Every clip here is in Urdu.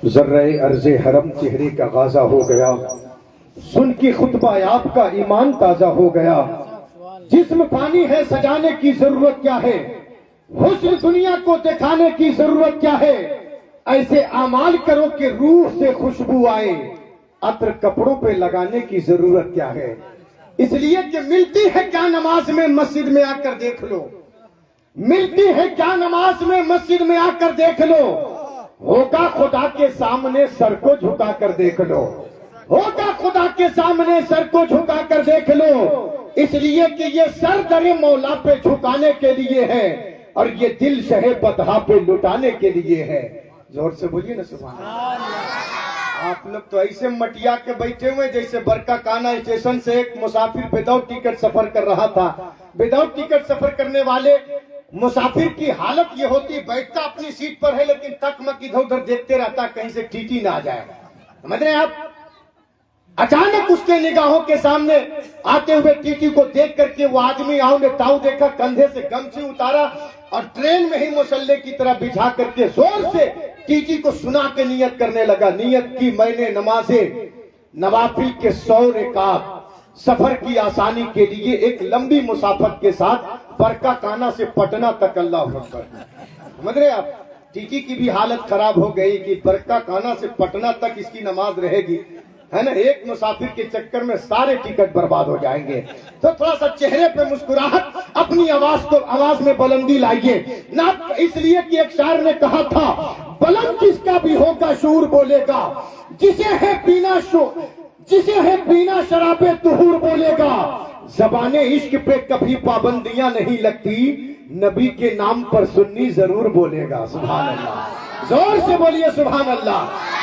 ذرہ عرض حرم چہرے کا غازہ ہو گیا، سن کے خطبہ آپ کا ایمان تازہ ہو گیا۔ جسم پانی ہے سجانے کی ضرورت کیا ہے، حسن دنیا کو دکھانے کی ضرورت کیا ہے، ایسے اعمال کرو کہ روح سے خوشبو آئے، عطر کپڑوں پہ لگانے کی ضرورت کیا ہے۔ اس لیے کہ ملتی ہے کیا نماز میں، مسجد میں آ کر دیکھ لو، ملتی ہے کیا نماز میں، مسجد میں آ کر دیکھ لو، ہوگا خدا کے سامنے سر کو جھکا کر دیکھ لو، ہوگا خدا کے سامنے سر کو جھکا کر دیکھ لو۔ اس لیے کہ یہ سر در مولا پہ جھکانے کے لیے ہے، اور یہ دل شہ بدہا پہ لٹانے کے لیے ہے۔ زور سے بولیے نا سبحان اللہ۔ آپ لوگ تو ایسے مٹیا کے بیٹھے ہوئے جیسے برکا کانا اسٹیشن سے ایک مسافر وداؤٹ ٹکٹ سفر کر رہا تھا۔ وداؤٹ ٹکٹ سفر کرنے والے مسافر کی حالت یہ ہوتی، بیٹھتا اپنی سیٹ پر ہے لیکن تک مک ادھر ادھر دیکھتے رہتا کہیں سے ٹی نہ آ جائے۔ سمجھ رہے ہیں آپ؟ اچانک اس کے نگاہوں کے سامنے آتے ہوئے ٹی کو دیکھ کر کے وہ آدمی آؤں نے تاؤ دیکھا، کندھے سے گمچھی اتارا اور ٹرین میں ہی مسلح کی طرح بچھا کر کے زور سے ٹی کو سنا کے نیت کرنے لگا۔ نیت کی میں نے نمازیں نوافل کے 100 رکعت، سفر کی آسانی کے لیے ایک لمبی مسافت کے ساتھ برکا کانا سے پٹنہ تک اللہ اکبر۔ سمجھ رہے آپ؟ ٹی کی بھی حالت خراب ہو گئی کہ برکا کانا سے پٹنہ تک اس کی نماز رہے گی، ہے نا؟ ایک مسافر کے چکر میں سارے ٹکٹ برباد ہو جائیں گے۔ تو تھوڑا سا چہرے پہ مسکراہٹ، اپنی آواز میں بلندی لائیے نہ، اس لیے کہ ایک شاعر نے کہا تھا، بلند جس کا بھی ہوگا شعور بولے گا، جسے ہے پینا شراب طہور بولے گا۔ زبان عشق پہ کبھی پابندیاں نہیں لگتی، نبی کے نام پر سنی ضرور بولے گا۔ سبحان اللہ، زور سے بولیے سبحان اللہ۔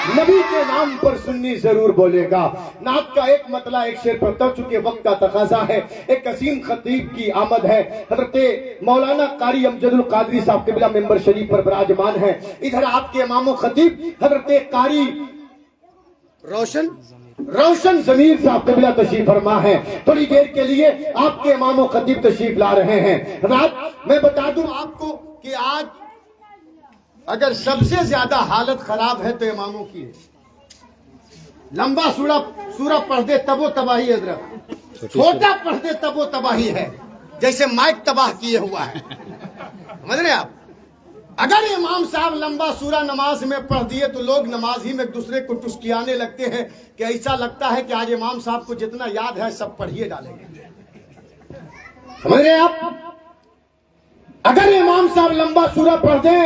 نبی کے نام پر سنی ضرور بولے گا۔ نعت کا ایک مطلع ایک شعر پڑھتا ہوں چونکہ وقت کا تقاضا ہے۔ ایک عظیم خطیب کی آمد ہے، حضرت مولانا قاری امجد القادری صاحب قبلہ ممبر شریف پر براجمان ہے۔ ادھر آپ کے امام و خطیب حضرت قاری روشن ضمیر صاحب قبلہ تشریف فرما ہے۔ تھوڑی دیر کے لیے آپ کے امام و خطیب تشریف لا رہے ہیں۔ رات میں بتا دوں آپ کو کہ آج اگر سب سے زیادہ حالت خراب ہے تو اماموں کی ہے۔ لمبا سورہ پڑھ دے تب وہ تباہی حضرت، چھوٹا پڑھ دے تب وہ تباہی ہے، جیسے مائک تباہ کیے ہوا ہے۔ سمجھ رہے آپ؟ اگر امام صاحب لمبا سورہ نماز میں پڑھ دیے تو لوگ نماز ہی میں ایک دوسرے کو ٹسکیانے لگتے ہیں کہ ایسا لگتا ہے کہ آج امام صاحب کو جتنا یاد ہے سب پڑھیے ڈالیں گے۔ سمجھ رہے آپ؟ اگر امام صاحب لمبا سورہ پڑھ دیں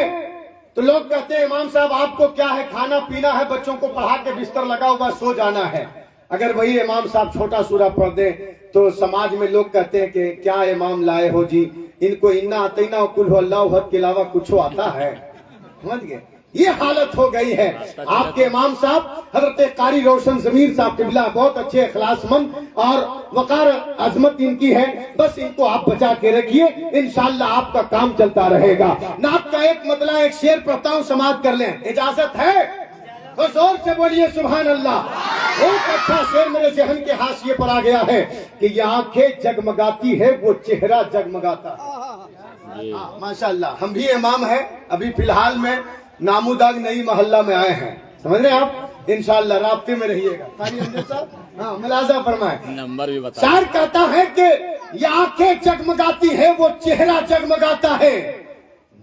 تو لوگ کہتے ہیں امام صاحب آپ کو کیا ہے، کھانا پینا ہے، بچوں کو پڑھا کے بستر لگا ہوا سو جانا ہے۔ اگر وہی امام صاحب چھوٹا سورہ پڑھ دیں تو سماج میں لوگ کہتے ہیں کہ کیا امام لائے ہو جی، ان کو انا اطینا قل هو اللہ احد کے علاوہ کچھ آتا ہے۔ سمجھ گئے؟ یہ حالت ہو گئی ہے۔ آپ کے امام صاحب حضرت قاری روشن ضمیر صاحب قبلہ بہت اچھے اخلاص مند اور وقار عظمت ان کی ہے، بس ان کو آپ بچا کے رکھیے، انشاءاللہ آپ کا کام چلتا رہے گا۔ نعت کا ایک مطلع ایک شعر پڑھتا ہوں، سماعت کر لیں، اجازت ہے تو زور سے بولیے سبحان اللہ۔ بہت اچھا شعر میرے ذہن کے حاشیے پر آ گیا ہے کہ یہ آنکھیں جگمگاتی ہے وہ چہرہ جگمگاتا ہے۔ ماشاءاللہ، ہم بھی امام ہیں، ابھی فی الحال میں ناموداگ نئی محلہ میں آئے ہیں۔ سمجھ رہے ہیں آپ؟ انشاءاللہ رابطے میں رہیے گا۔ قاری امجد صاحب ہاں ملاحظہ فرمائیں۔ نمبر بھی بتا۔ شاعر کہتا ہے کہ یہ آنکھیں جگمگاتی ہے وہ چہرہ جگمگاتا ہے،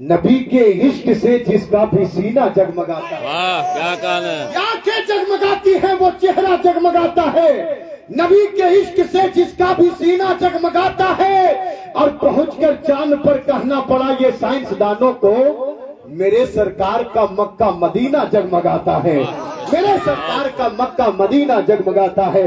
نبی کے عشق سے جس کا بھی سینہ جگمگاتا ہے۔ واہ کیا کہنا ہے۔ یہ آنکھیں جگمگاتی ہے وہ چہرہ جگمگاتا ہے، نبی کے عشق سے جس کا بھی سینہ جگمگاتا ہے، اور پہنچ کر چاند پر کہنا پڑا یہ سائنس دانوں کو، میرے سرکار کا مکہ مدینہ جگمگاتا ہے، میرے سرکار کا مکہ مدینہ جگمگاتا ہے۔